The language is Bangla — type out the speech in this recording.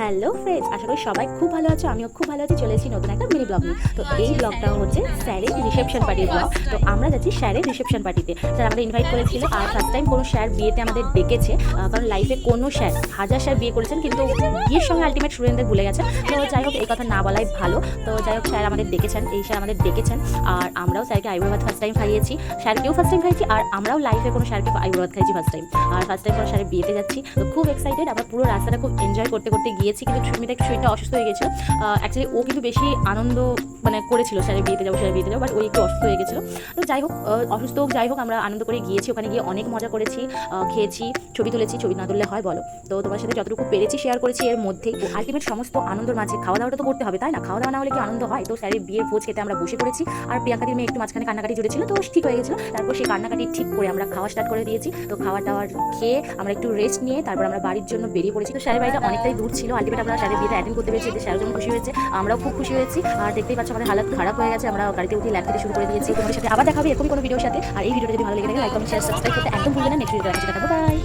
হ্যালো ফ্রেন্ডস, আশা করি সবাই খুব ভালো আছো। আমিও খুব ভালো আছি। চলে এসেছি নতুন একটা মিনি ব্লগ নিয়ে। তো এই ব্লগটা হচ্ছে স্যারের রিসেপশন পার্টির ব্লগ। তো আমরা যাচ্ছি স্যারের রিসেপশন পার্টিতে। স্যার আমাদের ইনভাইট করেছিল, আর ফার্স্ট টাইম কোনো স্যার বিয়েতে আমাদের ডেকেছে। কারণ লাইফে কোনো স্যার, হাজার স্যার বিয়ে করেছেন, কিন্তু বিয়ের সঙ্গে আলটিমেট স্টুডেন্টদের ভুলে গেছে। তো যাই হোক, এই কথা না বলাই ভালো। তো যাই হোক, স্যার আমাদের ডেকেছেন, এই স্যার আমাদের ডেকেছেন। আর আমরাও স্যারকে আইবুড়ো ভাত ফার্স্ট টাইম খাইয়েছি, স্যারকেও ফার্স্ট টাইম খাইছি, আর আমরাও লাইফে কোনো স্যারকে আইবুড়ো ভাত খাইছি ফার্স্ট টাইম। আর ফার্স্ট টাইম কোনো স্যারের বিয়েতে যাচ্ছি, তো খুব এক্সাইটেড। আমরা পুরো রাস্তাটা খুব এনজয় করতে করতে গিয়েছি, কিন্তু সুমিতা একটু শরীরটা অসুস্থ হয়ে গেছিলো। অ্যাকচুয়ালি ও কিন্তু বেশি আনন্দ করেছিল স্যারের বিয়েতে যাবো, স্যারের বিয়েতে যাবো, বাট ও একটু অসুস্থ হয়ে গেছিলো। তো যাই হোক, অসুস্থ হোক যাই হোক, আমরা আনন্দ করে গিয়েছি। ওখানে গিয়ে অনেক মজা করেছি, খেয়েছি, ছবি তুলেছি। ছবি না তুললে হয় বলো? তো তোমার সাথে যতটুকু পেরেছি শেয়ার করেছি। এর মধ্যেই আলটিমেট সমস্ত আনন্দের মাঝে খাওয়া দাওয়াটা তো করতে হবে, তাই না? খাওয়া দাওয়া না হলে কি আনন্দ হয়? তো স্যারের বিয়ের ভোজ খেতে আমরা বসে পড়েছি। আর প্রিয়াঙ্কাদির মেয়ে একটু মাঝখানে কান্নাকাটি জুড়েছিল, তো ঠিক হয়ে গেছিলো। তারপর সেই কান্নাকাটি ঠিক করে আমরা খাওয়া স্টার্ট করে দিয়েছি। তো খাওয়া দাওয়ার খেয়ে আমরা একটু রেস্ট নিয়ে তারপর আমরা বাড়ির জন্য বেরিয়ে পড়েছি। তো স্যারের বাড়িটা অনেকটাই দূর ছিল। আলটিমেট আমরা স্যারের বিয়েটা অ্যাটেন্ড করতে পেরেছি, স্যারও যেমন খুশি হয়েছে, আমরাও খুব খুশি হয়েছি। আর দেখতেই পাচ্ছ আমাদের হালাত খারাপ হয়ে গেছে। আমরা গাড়িতে উঠে ল্যাব খেতে শুরু করে দিয়েছি। তোমাদের সাথে আবার দেখা হবে এরকমই কোনো ভিডিওর সাথে। আর এই ভিডিওটা যদি ভালো লেগে থাকে, লাইক কমেন্ট শেয়ার সাবস্ক্রাইব করতে একদম ভুলবে না। নেক্সট ভিডিওতে দেখা হবে। বাই।